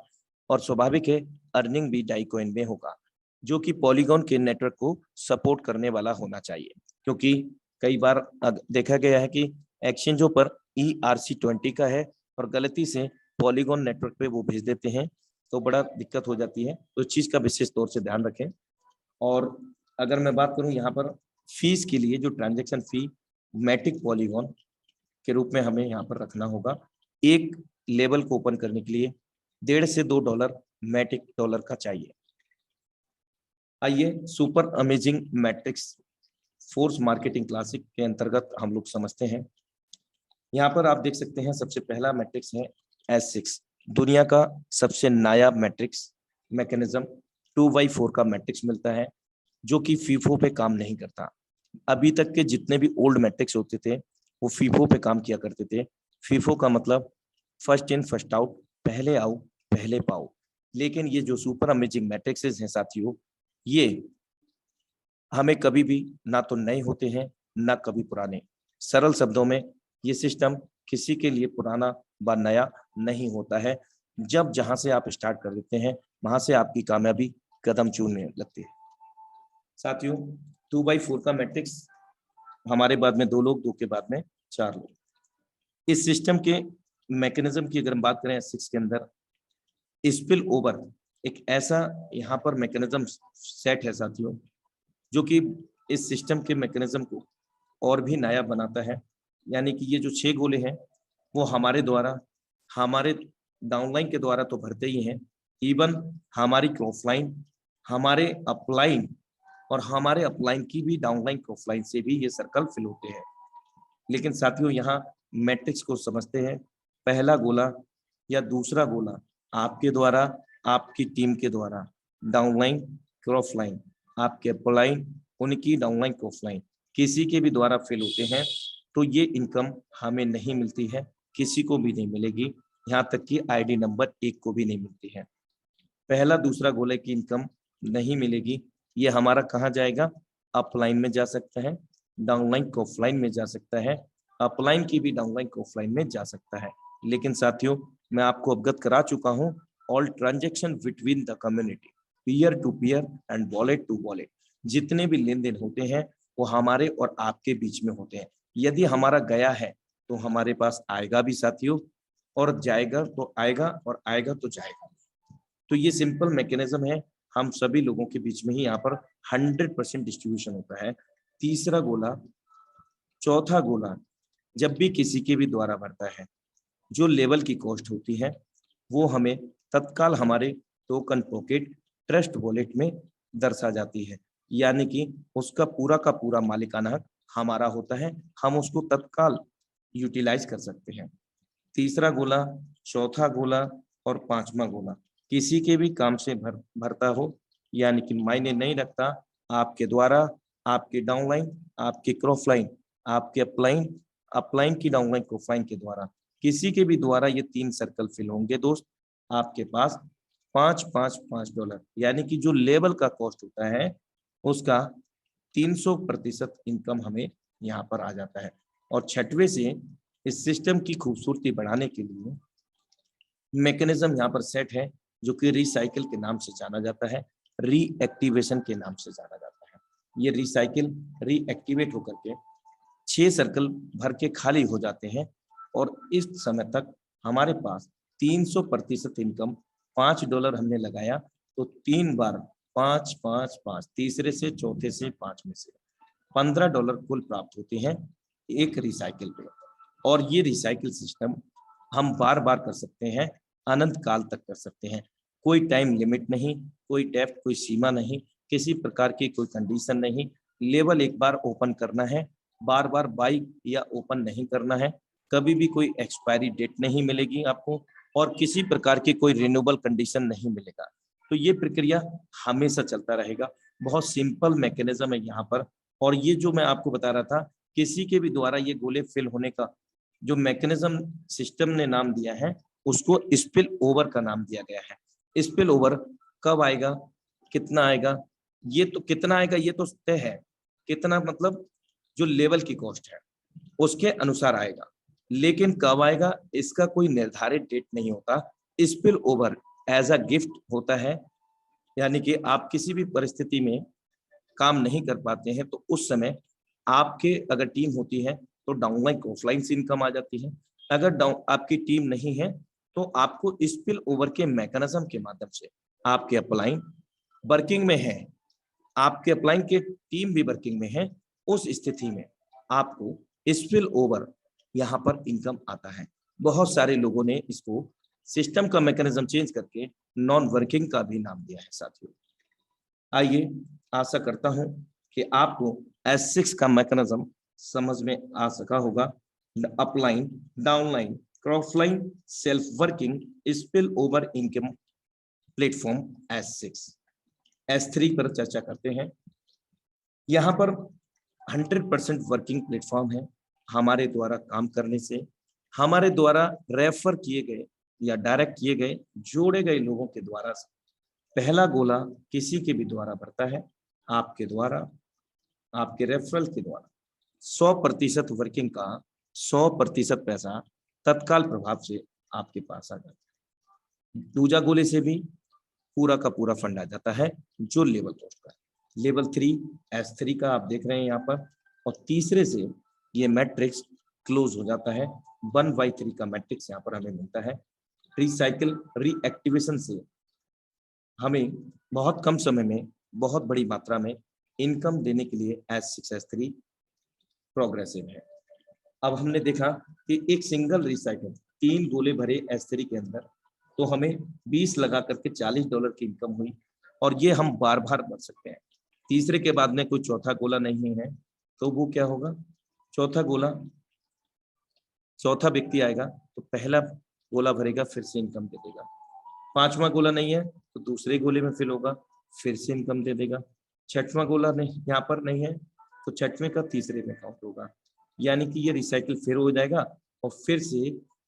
और स्वाभाविक है अर्निंग भी डाई कॉइन में होगा, जो कि पॉलीगॉन के नेटवर्क को सपोर्ट करने वाला होना चाहिए। क्योंकि कई बार देखा गया है कि एक्सचेंजों पर ERC20 का है और गलती से पॉलीगॉन नेटवर्क पे वो भेज देते हैं, तो बड़ा दिक्कत हो जाती है। तो इस चीज का विशेष तौर से ध्यान रखें। और अगर मैं बात करूं यहाँ पर फीस के लिए, जो ट्रांजैक्शन फी मैटिक पॉलीगॉन के रूप में हमें यहाँ पर रखना होगा। एक लेवल को ओपन करने के लिए $1.5 से $2 मैटिक डॉलर का चाहिए। आइए super amazing matrix force marketing classic के अंतर्गत हम लोग समझते हैं। यहाँ पर आप देख सकते हैं, सबसे पहला मैट्रिक्स है S6, दुनिया का सबसे नायाब मैट्रिक्स मैकेनिज्म। 2x4 का मैट्रिक्स मिलता है, जो कि फीफो पे काम नहीं करता। अभी तक के जितने भी ओल्ड मैट्रिक्स होते थे वो फीफो पे काम किया करते थे। फीफो का मतलब फर्स्ट इन फर्स्ट आउट, पहले आओ पहले पाओ। लेकिन ये जो सुपर अमेजिंग मैट्रिक्सेस हैं साथियों, ये हमें कभी भी ना तो नए होते हैं ना कभी पुराने। सरल शब्दों में, ये सिस्टम किसी के लिए पुराना व नया नहीं होता है। जब जहां से आप स्टार्ट कर देते हैं, वहां से आपकी कामयाबी कदम चूमने लगती है। साथियों, 2x4 का मैट्रिक्स, हमारे बाद में 2 लोग, 2 के बाद में 4 लोग। इस सिस्टम के मैकेनिज्म की अगर हम बात करें S6 के अंदर, स्पिल ओवर एक ऐसा यहाँ पर मैकेनिज्म सेट है साथियों, जो कि इस सिस्टम के मैकेनिज्म को और भी नायाब बनाता है। यानी कि ये जो 6 गोले हैं, वो हमारे द्वारा, हमारे डाउनलाइन के द्वारा तो भरते ही हैं, इवन हमारी क्रॉसलाइन, हमारे अपलाइन और हमारे अपलाइन की भी डाउनलाइन क्रॉसलाइन से भी ये सर्कल फिल होते हैं। लेकिन साथियों, यहाँ मैट्रिक्स को समझते हैं, पहला गोला या दूसरा गोला आपके द्वारा, आपकी टीम के द्वारा डाउनलाइन क्रॉसलाइन, आपके अपलाइन, उनकी डाउनलाइन क्रॉसलाइन किसी के भी द्वारा फिल होते हैं, तो ये इनकम हमें नहीं मिलती है, किसी को भी नहीं मिलेगी, यहाँ तक कि ID नंबर 1 को भी नहीं मिलती है। पहला दूसरा गोले की इनकम नहीं मिलेगी। ये हमारा कहाँ जाएगा? अपलाइन में जा सकता है, डाउनलाइन को ऑफलाइन में जा सकता है, अपलाइन की भी डाउनलाइन को ऑफलाइन में जा सकता है। लेकिन साथियों, मैं आपको अवगत करा चुका हूँ, all transaction between the community, peer to peer and wallet to wallet, जितने भी लेन देन होते हैं वो हमारे और आपके बीच में होते हैं। यदि हमारा गया है तो हमारे पास आएगा भी साथियों, और जाएगा तो आएगा, और आएगा तो जाएगा। तो ये सिंपल मैकेनिज्म है, हम सभी लोगों के बीच में ही यहाँ पर 100% डिस्ट्रीब्यूशन होता है। तीसरा गोला, चौथा गोला जब भी किसी के भी द्वारा भरता है, जो लेवल की कॉस्ट होती है वो हमें तत्काल हमारे टोकन पॉकेट ट्रस्ट वॉलेट में दर्शा जाती है, यानी कि उसका पूरा का पूरा मालिकाना हक हमारा होता है, हम उसको तत्काल यूटिलाइज कर सकते हैं। तीसरा गोला, चौथा गोला और पांचवा गोला किसी के भी काम से भरता हो, यानी कि मायने नहीं रखता आपके द्वारा, आपके डाउनलाइन, आपके क्रॉसलाइन, आपके अपलाइन की डाउनलाइन क्रॉसलाइन के द्वारा किसी के भी द्वारा ये 3 सर्कल फिल होंगे दोस्त, आपके पास 5-5-5 डॉलर, यानी कि जो लेवल का कॉस्ट होता है उसका 300% इनकम हमें यहाँ पर आ जाता है। और छठवें से इस सिस्टम की खूबसूरती बढ़ाने के लिए मैकेनिज्म यहाँ पर सेट है, जो कि रिसाइकिल के नाम से जाना जाता है, रीएक्टिवेशन के नाम से जाना जाता है। ये रिसाइकिल रीएक्टिवेट होकर के 6 सर्कल भर के खाली हो जाते हैं और इस समय तक हमारे पास 300% इनकम, $5 हमने लगाया तो 3 बार 5-5-5, तीसरे से चौथे से 5 में से $15 कुल प्राप्त होते हैं एक रिसाइकिल पे। और ये रिसाइकिल सिस्टम हम बार बार कर सकते हैं, अनंत काल तक कर सकते हैं, कोई टाइम लिमिट नहीं, कोई डेप्थ, कोई सीमा नहीं, किसी प्रकार की कोई कंडीशन नहीं। लेवल एक बार ओपन करना है, बार बार बाई या ओपन नहीं करना है, कभी भी कोई एक्सपायरी डेट नहीं मिलेगी आपको और किसी प्रकार की कोई रिन्यूएबल कंडीशन नहीं मिलेगा। तो ये प्रक्रिया हमेशा चलता रहेगा। बहुत सिंपल मैकेनिज्म है यहाँ पर। और ये जो मैं आपको बता रहा था, किसी के भी द्वारा ये गोले फिल होने का जो मैकेनिज्म सिस्टम ने नाम दिया है उसको स्पिल ओवर का नाम दिया गया है। स्पिल ओवर कब आएगा, कितना आएगा, ये तो कितना आएगा ये तो तय है, कितना मतलब जो लेवल की कॉस्ट है उसके अनुसार आएगा, लेकिन कब आएगा इसका कोई निर्धारित डेट नहीं होता। Spill over as a gift होता है, यानी कि आप किसी भी परिस्थिति में काम नहीं कर पाते हैं तो उस समय आपके अगर टीम होती है तो डाउनलाइन क्रॉसलाइन से इनकम आ जाती है। अगर डाउन आपकी टीम नहीं है तो आपको स्पिल ओवर के मैकेनिज्म के माध्यम से आपके अपलाइन वर्किंग में है, आपके अपलाइन के टीम भी वर्किंग में है, उस स्थिति में आपको स्पिल ओवर यहाँ पर इनकम आता है। बहुत सारे लोगों ने इसको सिस्टम का मैकेनिज्म चेंज करके नॉन वर्किंग का भी नाम दिया है साथियों। आइए, आशा करता हूं कि आपको S6 का मैकेनिज्म समझ में आ सका होगा। Upline, downline, crossline, self working, spill over income platform S6। S3 पर चर्चा करते हैं। यहाँ पर 100% वर्किंग प्लेटफॉर्म है। हमारे द्वारा काम करने से, हमारे द्वारा रेफर किए गए या डायरेक्ट किए गए, जोड़े गए लोगों के द्वारा पहला गोला किसी के भी द्वारा भरता है, आपके द्वारा, आपके रेफरल के द्वारा 100% वर्किंग का 100% पैसा तत्काल प्रभाव से आपके पास आ जाता है। दूसरा गोले से भी पूरा का पूरा फंड आ जाता है जो लेवल कॉस्ट का है। लेवल 3 S3 का आप देख रहे हैं यहाँ पर। और तीसरे से ये मैट्रिक्स क्लोज हो जाता है। 1/3 का मैट्रिक्स यहाँ पर हमें मिलता है। रिसाइकिल रीएक्टिवेशन से हमें बहुत कम समय में बहुत बड़ी मात्रा में इनकम देने के लिए S6 S3 प्रोग्रेसिव है। अब हमने देखा कि एक सिंगल रिसाइकिल 3 गोले भरे S3 के अंदर तो हमें 20 लगा करके $40 की इनकम हुई और ये हम बार बार भर सकते हैं। तीसरे के बाद में कोई चौथा गोला नहीं है तो वो क्या होगा, चौथा गोला, चौथा व्यक्ति आएगा तो पहला गोला भरेगा, फिर से इनकम दे देगा। पांचवा गोला नहीं है तो दूसरे गोले में फिल होगा, फिर से इनकम दे देगा। छठवां गोला नहीं, यहाँ पर नहीं है तो छठवें का तीसरे में काउंट होगा, यानी कि ये रिसाइकिल फिर हो जाएगा और फिर से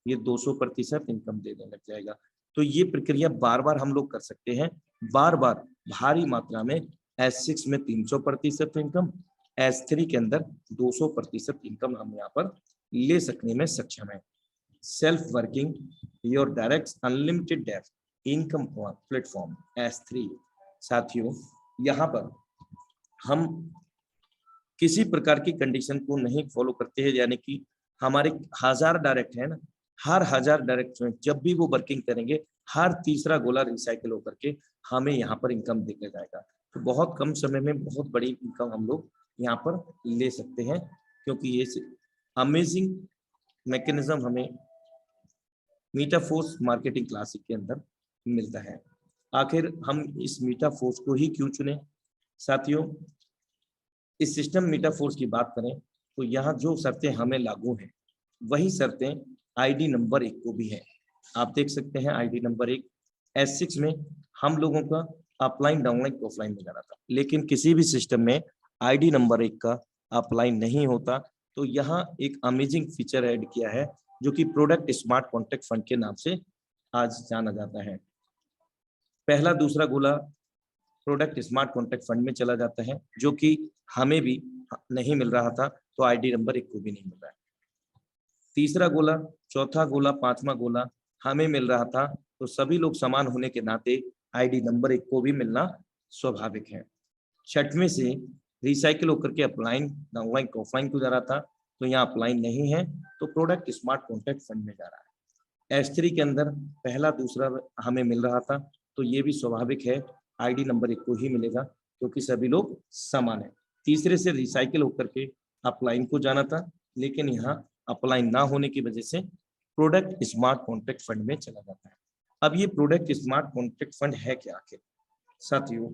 ये 200% इनकम देने लग जाएगा। तो ये प्रक्रिया बार बार हम लोग कर सकते हैं, बार बार भारी मात्रा में। S6 में 300% इनकम, S3 के अंदर 200% इनकम हम यहाँ पर ले सकने में सक्षम है। Self working your direct unlimited depth income platform S3। साथियों, यहाँ पर हम किसी प्रकार की कंडीशन को नहीं फॉलो करते हैं, यानी कि हमारे 1000 डायरेक्ट है ना, हर 1000 डायरेक्ट में जब भी वो वर्किंग करेंगे हर तीसरा गोला रिसाइकिल होकर के हमें यहाँ पर इनकम देकर जाएगा। तो बहुत कम समय में बहुत बड़ी इनकम हम लोग यहाँ पर ले सकते हैं, क्योंकि ये अमेजिंग मैकेनिज्म हमें मीटाफोर्स मार्केटिंग क्लासिक के अंदर मिलता है। आखिर हम इस मीटाफोर्स को ही क्यों चुने साथियों? इस सिस्टम मीटाफोर्स की बात करें तो यहाँ जो शर्तें हमें लागू हैं वही शर्तें आईडी नंबर 1 को भी है। आप देख सकते हैं आईडी नंबर 1 S6 में हम लोगों का अपलाइन डाउनलाइन ऑफलाइन में जाना था, लेकिन किसी भी सिस्टम में आईडी नंबर 1 का अपलाइन नहीं होता। तो यहाँ एक अमेजिंग फीचर ऐड किया है जो कि प्रोडक्ट स्मार्ट कॉन्ट्रैक्ट फंड के नाम से आज जाना जाता है। पहला दूसरा गोला प्रोडक्ट स्मार्ट कॉन्ट्रैक्ट फंड में चला जाता है, जो कि हमें भी नहीं मिल रहा था, तो आईडी नंबर 1 को भी नहीं मिल रहा है। तीसरा गोला, चौथा गोला, पांचवा गोला हमें मिल रहा था, तो सभी लोग समान होने के नाते आईडी नंबर 1 को भी मिलना स्वाभाविक है। छठवें से रिसाइकिल होकर के अपलाइन डाउनलाइन ऑफलाइन को जा रहा था, तो यहाँ अपलाइन नहीं है, तो प्रोडक्ट स्मार्ट कॉन्ट्रैक्ट फंड में जा रहा है। S3 के अंदर पहला दूसरा हमें मिल रहा था, तो ये भी स्वाभाविक है आईडी नंबर 1 को ही मिलेगा, क्योंकि सभी लोग समान है। तीसरे से रिसाइकिल होकर के अपलाइन को जाना था, लेकिन यहाँ अपलाइन ना होने की वजह से प्रोडक्ट स्मार्ट कॉन्ट्रैक्ट फंड में चला जाता है। अब ये प्रोडक्ट स्मार्ट कॉन्ट्रैक्ट फंड है क्या आखिर साथियों?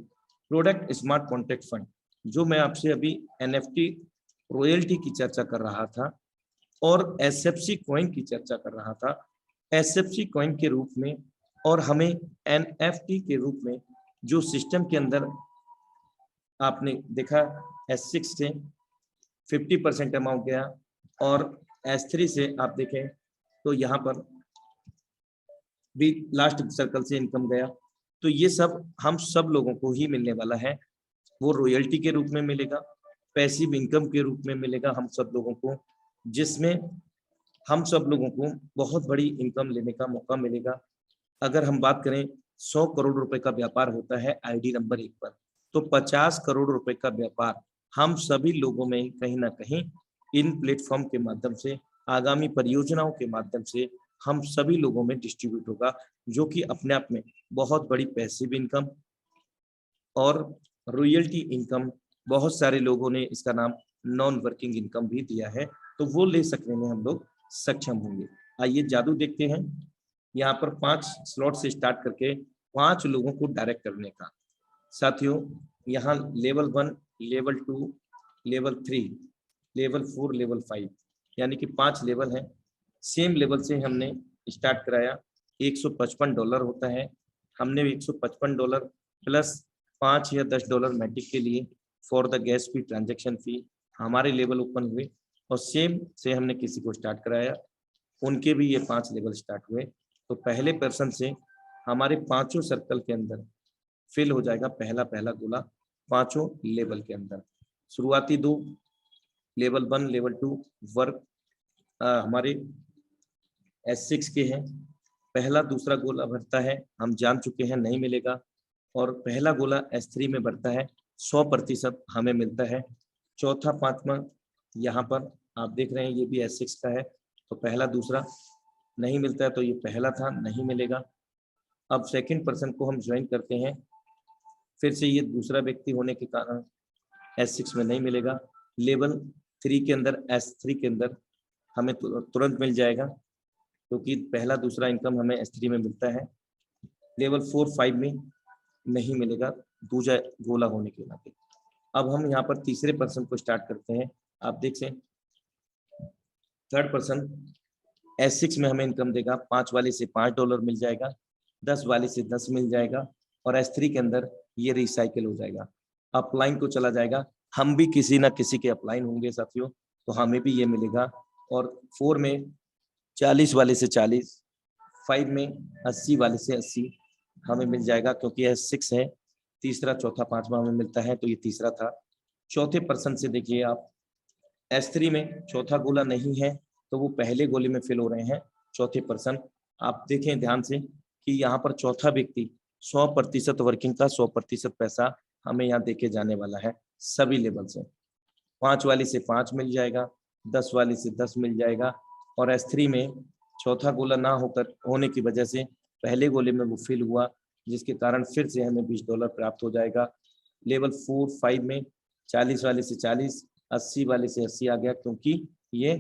प्रोडक्ट स्मार्ट कॉन्ट्रैक्ट फंड, जो मैं आपसे अभी NFT रॉयल्टी की चर्चा कर रहा था और SFC कॉइन की चर्चा कर रहा था, SFC कॉइन के रूप में और हमें NFT के रूप में जो सिस्टम के अंदर आपने देखा S6 से 50% अमाउंट गया और S3 से आप देखें तो यहाँ पर भी लास्ट सर्कल से इनकम गया। तो ये सब हम सब लोगों को ही मिलने वाला है। वो रॉयल्टी के रूप में मिलेगा, पैसिव इनकम के रूप में मिलेगा हम सब लोगों को, जिसमें हम सब लोगों को बहुत बड़ी इनकम लेने का मौका मिलेगा। अगर हम बात करें 100 करोड़ रुपए का व्यापार होता है आईडी नंबर 1 पर, तो 50 करोड़ रुपए का व्यापार हम सभी लोगों में कहीं ना कहीं इन प्लेटफॉर्म के माध्यम से, आगामी परियोजनाओं के माध्यम से हम सभी लोगों में डिस्ट्रीब्यूट होगा, जो कि अपने आप में बहुत बड़ी पैसिव इनकम और रॉयल्टी इनकम, बहुत सारे लोगों ने इसका नाम नॉन वर्किंग इनकम भी दिया है, तो वो ले सकने में हम लोग सक्षम होंगे। आइए जादू देखते हैं। यहाँ पर 5 स्लॉट से स्टार्ट करके 5 लोगों को डायरेक्ट करने का। साथियों यहाँ level 1, level 2, level 3, level 4, level 5 यानी कि 5 लेवल हैं। सेम लेवल से हमने स्टार्ट कराया। $155 होता है। हमने $155 प्लस $5 या $10 मैटिक के लिए for the gas fee, transaction fee हमारे लेवल ओपन हुए और सेम से हमने किसी को स्टार्ट कराया, उनके भी ये 5 लेवल स्टार्ट हुए। तो पहले पर्सन से हमारे 5 सर्कल के अंदर फिल हो जाएगा पहला गोला 5 लेवल के अंदर। शुरुआती 2 लेवल 1, लेवल 2 वर्क हमारे S6 के हैं। पहला दूसरा गोला भरता है, हम जान चुके हैं नहीं मिलेगा, और पहला गोला S3 में भरता है, 100% हमें मिलता है। चौथा पांचवा यहाँ पर आप देख रहे हैं ये भी S6 का है, तो पहला दूसरा नहीं मिलता है, तो ये पहला था नहीं मिलेगा। अब सेकंड पर्सन को हम ज्वाइन करते हैं, फिर से ये दूसरा व्यक्ति होने के कारण S6 में नहीं मिलेगा। लेवल 3 के अंदर, S3 के अंदर हमें तुरंत मिल जाएगा, क्योंकि पहला दूसरा इनकम हमें S3 में मिलता है। लेवल 4, 5 में नहीं मिलेगा दूसरा गोला होने के नाते। अब हम यहाँ पर तीसरे पर्सन को स्टार्ट करते हैं। आप देख सें थर्ड पर्सन S6 में हमें इनकम देगा, 5 वाले से $5 मिल जाएगा, 10 वाले से 10 मिल जाएगा, और S3 के अंदर ये रिसाइकिल हो जाएगा, अपलाइन को चला जाएगा। हम भी किसी ना किसी के अपलाइन होंगे साथियों, तो हमें भी ये मिलेगा। और 4 में 40 वाले से 40, 5 में 80 वाले से 80 हमें मिल जाएगा, क्योंकि यह 6 है। तीसरा चौथा पांचवा हमें मिलता है, तो ये तीसरा था। चौथे पर्सन से देखिए आप, S3 में चौथा गोला नहीं है, तो वो पहले गोले में फिल हो रहे हैं चौथे पर्सन। आप देखें ध्यान से कि यहाँ पर चौथा व्यक्ति 100% वर्किंग का 100% पैसा हमें यहाँ देके जाने वाला है सभी लेवल से। 5 वाले से 5 मिल जाएगा, 10 वाले से 10 मिल जाएगा, और S3 में चौथा गोला ना होने की वजह से पहले गोले में वो फिल हुआ, जिसके कारण फिर से हमें $20 प्राप्त हो जाएगा। लेवल 4, 5 में 40 वाले से 40, 80 वाले से 80 आ गया, क्योंकि ये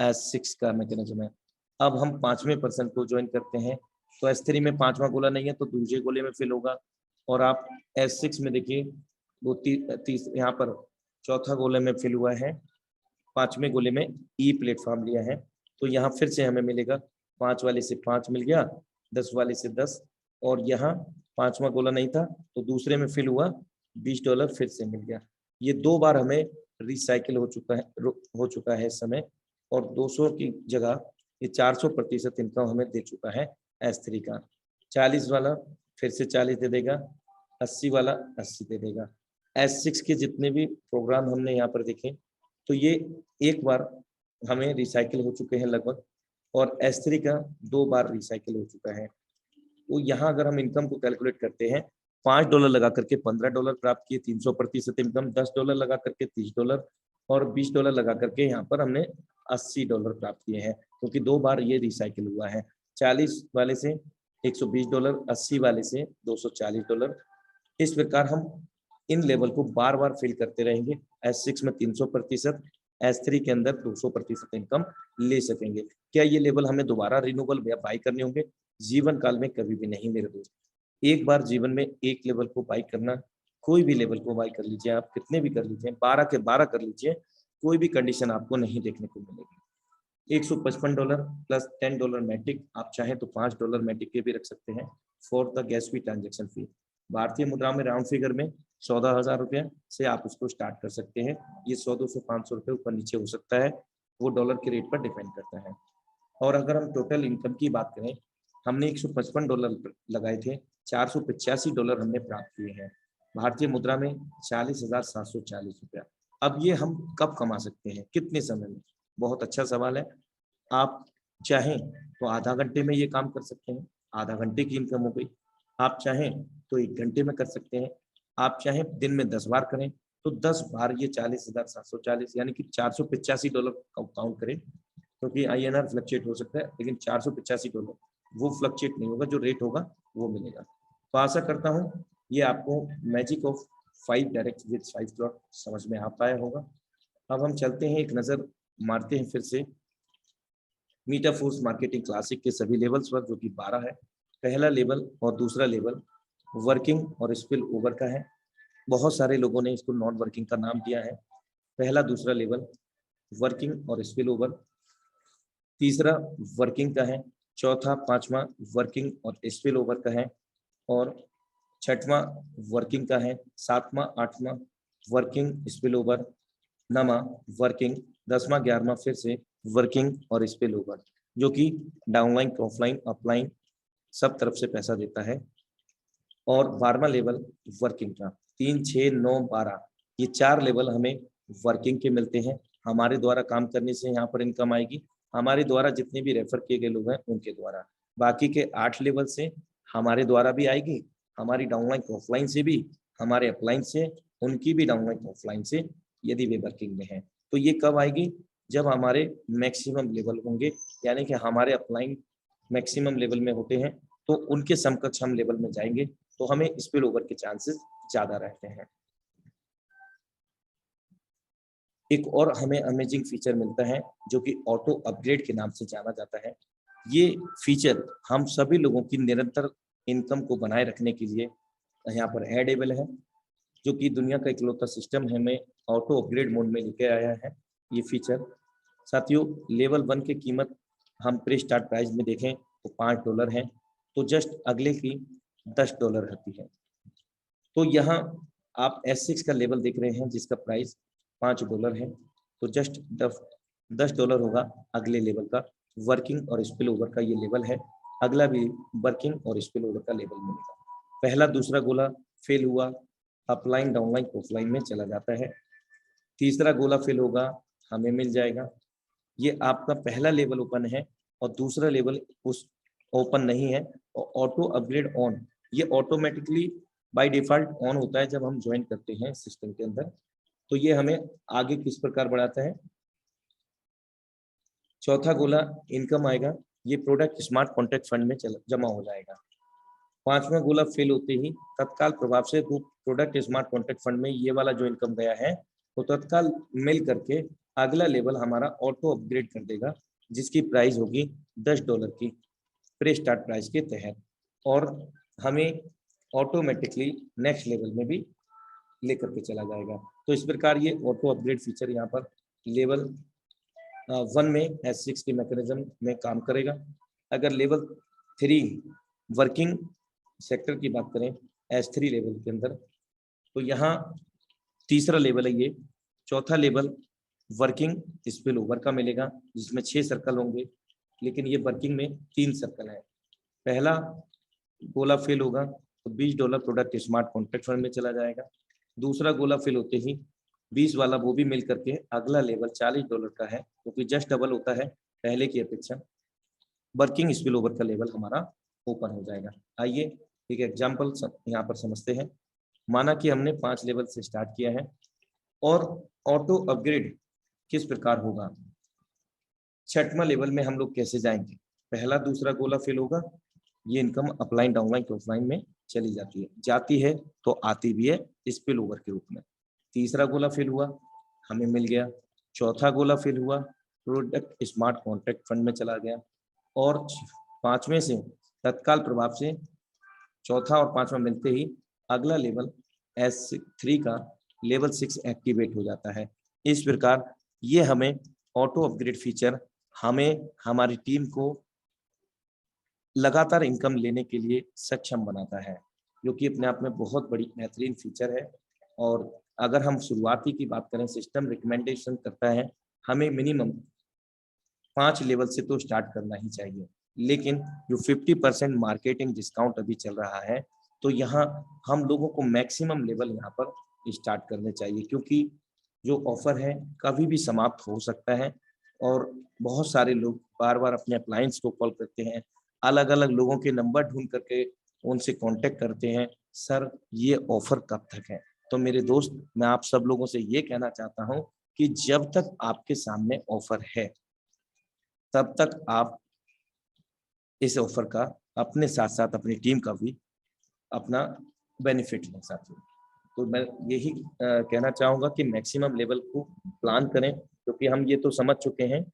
S6 का मैकेनिज्म है। अब हम 5वें पर्सन को ज्वाइन करते हैं, तो S3 में 5वां गोला नहीं है तो दूसरे गोले में फिल होगा। और आप S6 में देखिए वो यहाँ पर चौथा गोले में फिल हुआ है, 5वें गोले में E प्लेटफॉर्म लिया है, तो यहाँ फिर से हमें मिलेगा 5 वाले से 5 मिल गया, 10 वाले से 10, और यहाँ 5वां गोला नहीं था तो दूसरे में फिल हुआ, $20 फिर से मिल गया। ये 2 बार हमें रिसाइकिल हो चुका है इस समय, और 200 की जगह ये 400% इनकम हमें दे चुका है S3 का। 40 वाला फिर से 40 दे देगा, 80 वाला 80 दे देगा। S6 के जितने भी प्रोग्राम हमने यहाँ पर देखे तो ये एक बार हमें रिसाइकिल हो चुके हैं लगभग, और S3 का 2 बार रिसाइकिल हो चुका है। तो यहाँ अगर हम इनकम को कैलकुलेट करते हैं, $5 लगा करके $15 प्राप्त किए, 300% इनकम, $10 लगा करके $30, और $20 लगा करके यहाँ पर हमने $80 प्राप्त किए हैं, क्योंकि 2 बार ये रिसाइकिल हुआ है। 40 वाले से $120, 80 वाले से $240। इस प्रकार हम इन लेवल को बार बार फिल करते रहेंगे। S6 में 300%, S3 के अंदर 200% इनकम ले सकेंगे। क्या ये लेवल हमें दोबारा रिन्यूएबल या बाई करने होंगे? जीवन काल में कभी भी नहीं मेरे दोस्त। एक बार जीवन में एक लेवल को बाई करना, कोई भी लेवल को बाई कर लीजिए, आप कितने भी कर लीजिए, 12 के 12 कर लीजिए, कोई भी कंडीशन आपको नहीं देखने को मिलेगी। $155 प्लस $10 मैटिक, आप चाहें तो $5 मैटिक के भी रख सकते हैं for the gas fee transaction fee. भारतीय मुद्रा में राउंड फिगर में 14,000 रुपये से आप उसको स्टार्ट कर सकते हैं। ये 100, 200, 500 रुपये ऊपर नीचे हो सकता है, वो डॉलर के रेट पर डिपेंड करता है। और अगर हम टोटल इनकम की बात करें, हमने $155 लगाए थे, $485 हमने प्राप्त किए हैं। भारतीय मुद्रा में 40,740 रुपया। अब ये हम कब कमा सकते हैं, कितने समय में? बहुत अच्छा सवाल है। आप चाहें तो आधा घंटे में ये काम कर सकते हैं, आधा घंटे की इनकम हो गई। आप चाहें तो 1 घंटे में कर सकते हैं। आप चाहें दिन में 10 बार करें तो 10 बार ये 40,740 यानी कि $485 काउंट करें, क्योंकि INR फ्लक्चुएट हो सकता है, लेकिन $485 वो फ्लक्चुएट नहीं होगा, जो रेट होगा वो मिलेगा। तो आशा करता हूँ ये आपको magic of 5 direct with 5 slot समझ में आ पाया होगा। अब हम चलते हैं, एक नज़र मारते हैं फिर से मीटाफोर्स मार्केटिंग क्लासिक के सभी लेवल्स पर, जो कि 12 है। पहला लेवल और दूसरा लेवल वर्किंग और स्पिल ओवर का है। बहुत सारे लोगों ने इसको नॉन वर्किंग का नाम दिया है। पहला दूसरा लेवल वर्किंग और स्पिल ओवर, तीसरा वर्किंग का है, चौथा पांचवा वर्किंग और स्पिल ओवर का है, और छठवां वर्किंग का है, सातवां आठवां वर्किंग स्पिल ओवर, नवा वर्किंग, 10वां 11वां फिर से वर्किंग और स्पिल ओवर, जो कि डाउनलाइन, ऑफलाइन, अपलाइन सब तरफ से पैसा देता है। और 12वां लेवल वर्किंग का, 3, 6, 9, 12 ये 4 लेवल हमें वर्किंग के मिलते हैं। हमारे द्वारा काम करने से यहाँ पर इनकम आएगी, हमारे द्वारा जितने भी रेफर किए गए लोग हैं उनके द्वारा। बाकी के 8 लेवल से हमारे द्वारा भी आएगी, हमारी डाउनलाइन ऑफलाइन से भी, हमारे अपलाइन से, उनकी भी डाउनलाइन ऑफलाइन से, यदि वे वर्किंग में हैं। तो ये कब आएगी? जब हमारे मैक्सिमम लेवल होंगे, यानी कि हमारे अपलाइन मैक्सिमम लेवल में होते हैं तो उनके समकक्ष हम लेवल में जाएंगे, तो हमें स्पिल ओवर के चांसेस ज्यादा रहते हैं। एक और हमें अमेजिंग फीचर मिलता है जो कि ऑटो अपग्रेड के नाम से जाना जाता है। ये फीचर हम सभी लोगों की निरंतर इनकम को बनाए रखने के लिए यहाँ पर एडेबल है, जो कि दुनिया का इकलौता सिस्टम है हमें ऑटो अपग्रेड मोड में लेके आया है ये फीचर। साथियों, लेवल 1 की कीमत हम प्री स्टार्ट प्राइस में देखें तो $5 है, तो जस्ट अगले की $10 रहती है। तो यहाँ आप S6 का लेवल देख रहे हैं जिसका प्राइस $5 है, तो जस्ट $10 होगा अगले लेवल का। वर्किंग और स्पिल ओवर का ये लेवल है, अगला भी वर्किंग और स्पिल ओवर का लेवल मिलेगा। पहला दूसरा गोला फेल हुआ, अपलाइन, डाउनलाइन, ऑफलाइन में चला जाता है। तीसरा गोला फेल होगा, हमें मिल जाएगा। ये आपका पहला लेवल ओपन है और दूसरा लेवल उस ओपन नहीं है। और ऑटो अपग्रेड ऑन, ये ऑटोमेटिकली बाय डिफॉल्ट ऑन होता है जब हम ज्वाइन करते हैं सिस्टम के अंदर। तो ये हमें आगे किस प्रकार बढ़ाता है? चौथा गोला इनकम आएगा, ये प्रोडक्ट स्मार्ट कॉन्ट्रैक्ट फंड में जमा हो जाएगा। पांचवा गोला फेल होते ही तत्काल प्रभाव से प्रोडक्ट स्मार्ट कॉन्ट्रैक्ट फंड में ये वाला जो इनकम गया है तो तत्काल मिल करके अगला लेवल हमारा ऑटो अपग्रेड कर देगा, जिसकी प्राइस होगी $10 की प्री स्टार्ट प्राइस के तहत, और हमें ऑटोमेटिकली नेक्स्ट लेवल में भी लेकर के चला जाएगा। तो इस प्रकार ये ऑटो अपग्रेड फीचर यहाँ पर लेवल 1 में S6 के मैकेनिज्म में काम करेगा। अगर लेवल 3 वर्किंग सेक्टर की बात करें S3 लेवल के अंदर, तो यहाँ तीसरा लेवल है ये। चौथा लेवल वर्किंग स्पिल ओवर का मिलेगा, जिसमें 6 सर्कल होंगे, लेकिन ये वर्किंग में 3 सर्कल है। पहला गोला फिल होगा तो $20 प्रोडक्ट स्मार्ट कॉन्ट्रैक्ट फंड में चला जाएगा। दूसरा गोला फिल होते ही 20 वाला वो भी मिल करके अगला लेवल $40 का है, क्योंकि जस्ट डबल होता है पहले की अपेक्षा। वर्किंग स्पिल ओवर का लेवल हमारा ओपन हो जाएगा। आइए एक एग्जाम्पल यहाँ पर समझते हैं। माना कि हमने 5 लेवल से स्टार्ट किया है, और ऑटो अपग्रेड किस प्रकार होगा, 6वां लेवल में हम लोग कैसे जाएंगे। पहला दूसरा गोला फिल होगा, ये इनकम अपलाइन डाउनलाइन के ऑफलाइन में चली जाती है तो आती भी है स्पिल ओवर के रूप में। तीसरा गोला फिल हुआ, हमें मिल गया। चौथा गोला फिल हुआ, प्रोडक्ट स्मार्ट कॉन्ट्रैक्ट फंड में चला गया। और 5वें से तत्काल प्रभाव से चौथा और 5वां मिलते ही अगला लेवल S3 का लेवल 6 एक्टिवेट हो जाता है। इस प्रकार ये हमें ऑटो अपग्रेड फीचर हमें हमारी टीम को लगातार इनकम लेने के लिए सक्षम बनाता है, जो कि अपने आप में बहुत बड़ी बेहतरीन फीचर है। और अगर हम शुरुआती की बात करें, सिस्टम रिकमेंडेशन करता है हमें मिनिमम 5 लेवल से तो स्टार्ट करना ही चाहिए, लेकिन जो 50% मार्केटिंग डिस्काउंट अभी चल रहा है, तो यहाँ हम लोगों को मैक्सिमम लेवल यहाँ पर स्टार्ट करने चाहिए, क्योंकि जो ऑफर है कभी भी समाप्त हो सकता है। और बहुत सारे लोग बार बार अपने अप्लायंस को कॉल करते हैं, अलग अलग लोगों के नंबर ढूंढ करके उनसे कांटेक्ट करते हैं, सर ये ऑफर कब तक है। तो मेरे दोस्त, मैं आप सब लोगों से ये कहना चाहता हूँ कि जब तक आपके सामने ऑफर है तब तक आप इस ऑफर का अपने साथ साथ अपनी टीम का भी अपना बेनिफिट ले सकते हैं। तो मैं यही कहना चाहूँगा कि मैक्सिमम लेवल को प्लान करें, क्योंकि हम ये तो समझ चुके हैं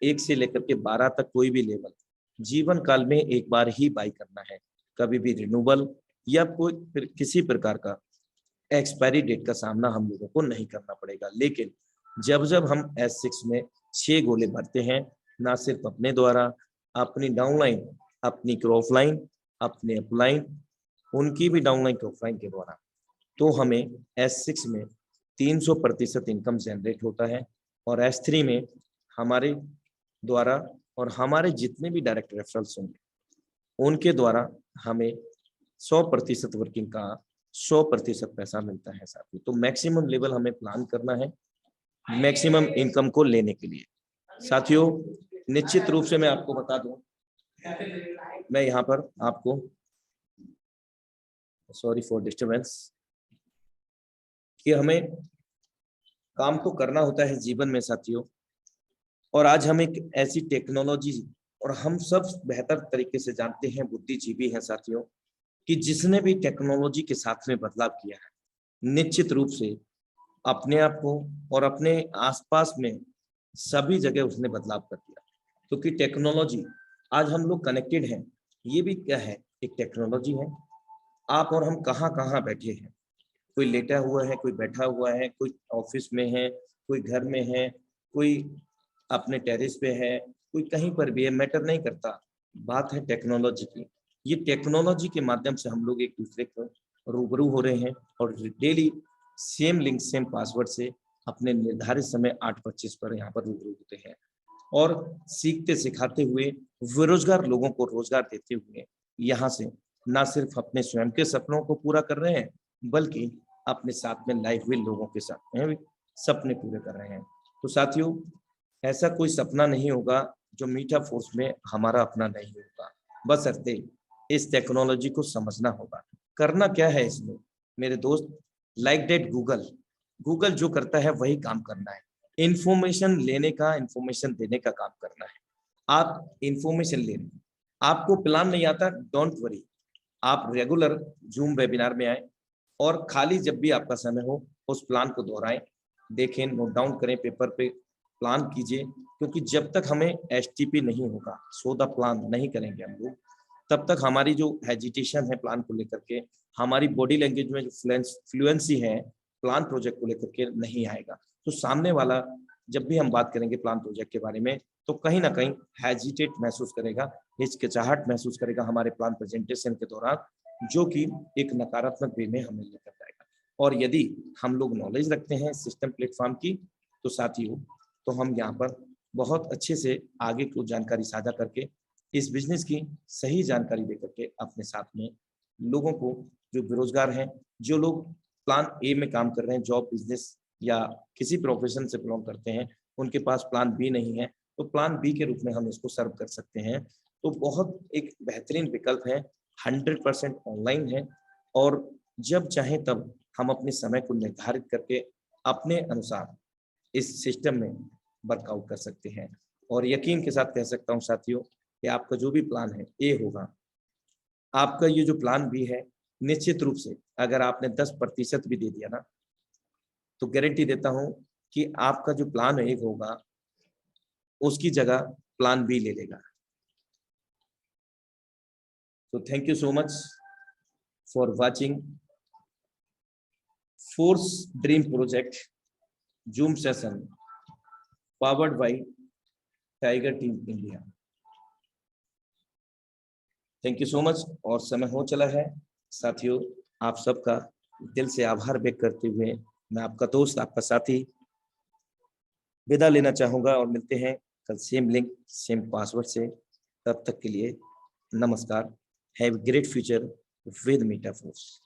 1 से लेकर के 12 तक कोई भी लेवल जीवन काल में एक बार ही बाई करना है, कभी भी रिन्यूअल या कोई किसी प्रकार का एक्सपायरी डेट का सामना हम लोगों को नहीं करना पड़ेगा। लेकिन जब जब हम S6 में 6 गोले भरते हैं, ना सिर्फ अपने द्वारा, अपनी डाउनलाइन, अपनी क्रॉफलाइन, अपने अपलाइन, उनकी भी डाउनलाइन क्रॉफलाइन के द्वारा, तो हमें S6 में 300% इनकम जनरेट होता है। और S3 में हमारे द्वारा और हमारे जितने भी डायरेक्ट रेफरल्स होंगे उनके द्वारा हमें 100% वर्किंग का 100% पैसा मिलता है साथी। तो मैक्सिमम लेवल हमें प्लान करना है मैक्सिमम इनकम को लेने के लिए। साथियों, निश्चित रूप से मैं आपको बता दूं, मैं यहाँ पर आपको, सॉरी फॉर डिस्टर्बेंस, कि हमें काम तो करना होता है जीवन में साथियों। और आज हम एक ऐसी टेक्नोलॉजी, और हम सब बेहतर तरीके से जानते हैं, बुद्धिजीवी हैं साथियों, कि जिसने भी टेक्नोलॉजी के साथ में बदलाव किया है, निश्चित रूप से अपने आप को और अपने आसपास में सभी जगह उसने बदलाव कर दिया। क्योंकि टेक्नोलॉजी, आज हम लोग कनेक्टेड हैं, ये भी क्या है, एक टेक्नोलॉजी है। आप और हम कहाँ कहाँ बैठे हैं, कोई लेटा हुआ है, कोई बैठा हुआ है, कोई ऑफिस में है, कोई घर में है, कोई अपने टेरेस पे है, कोई कहीं पर भी है, मैटर नहीं करता, बात है टेक्नोलॉजी की। ये टेक्नोलॉजी के माध्यम से हम लोग एक दूसरे को रूबरू हो रहे हैं और daily same link same password से अपने निर्धारित समय 8:25 पर यहाँ पर रूबरू होते हैं, और सीखते सिखाते हुए बेरोजगार लोगों को रोजगार देते हुए यहाँ से ना सिर्फ अपने स्वयं के सपनों को पूरा कर रहे हैं, बल्कि अपने साथ में लाइफ भी लोगों के साथ में सपने पूरे कर रहे हैं। तो साथियों, ऐसा कोई सपना नहीं होगा जो मीठा फोर्स में हमारा अपना नहीं होगा, बस अर्थे इस टेक्नोलॉजी को समझना होगा। करना क्या है इसमें मेरे दोस्त, लाइक डेट गूगल जो करता है वही काम करना है। इंफॉर्मेशन लेने का, इंफॉर्मेशन देने का काम करना है। आप इंफॉर्मेशन ले रहे हैं, आपको प्लान नहीं आता, डोंट वरी, आप रेगुलर जूम वेबिनार में आए और खाली जब भी आपका समय हो उस प्लान को दोहराएं, देखें, नोट डाउन करें, पेपर पे प्लान कीजिए, क्योंकि जब तक हमें एसटीपी नहीं होगा, सो द प्लान नहीं करेंगे हम लोग, तब तक हमारी जो हेजिटेशन है प्लान को लेकर के, हमारी बॉडी लैंग्वेज में जो फ्लुएंसी है प्लान प्रोजेक्ट को लेकर के नहीं आएगा। तो सामने वाला जब भी हम बात करेंगे प्लान प्रोजेक्ट के बारे में, तो कहीं ना कहीं हेजिटेट महसूस करेगा, हिचकिचाहट महसूस करेगा हमारे प्लान प्रेजेंटेशन के दौरान, जो कि एक नकारात्मक वे में हमें लेकर जाएगा। और यदि हम लोग नॉलेज रखते हैं सिस्टम प्लेटफॉर्म की, तो साथियों, तो हम यहाँ पर बहुत अच्छे से आगे को जानकारी साझा करके इस बिजनेस की सही जानकारी देकर के अपने साथ में लोगों को, जो बेरोजगार हैं, जो लोग प्लान ए में काम कर रहे हैं, जॉब, बिजनेस या किसी प्रोफेशन से बिलोंग करते हैं, उनके पास प्लान बी नहीं है, तो प्लान बी के रूप में हम इसको सर्व कर सकते हैं। तो बहुत एक बेहतरीन विकल्प है, 100% ऑनलाइन है, और जब चाहे तब हम अपने समय को निर्धारित करके अपने अनुसार इस सिस्टम में वर्कआउट कर सकते हैं। और यकीन के साथ कह सकता हूँ साथियों कि आपका जो भी प्लान है ए होगा, आपका ये जो प्लान बी है, निश्चित रूप से अगर आपने 10% भी दे दिया ना, तो गारंटी देता हूं कि आपका जो प्लान एक होगा उसकी जगह प्लान बी ले लेगा। तो thank you so much for watching force dream project Zoom session powered by tiger team India. Thank you so much. और समय हो चला है साथियों, आप सबका दिल से आभार व्यक्त करते हुए मैं आपका दोस्त, आपका साथी विदा लेना चाहूंगा, और मिलते हैं कल सेम लिंक सेम पासवर्ड से। तब तक के लिए नमस्कार। Have great future with metaphors.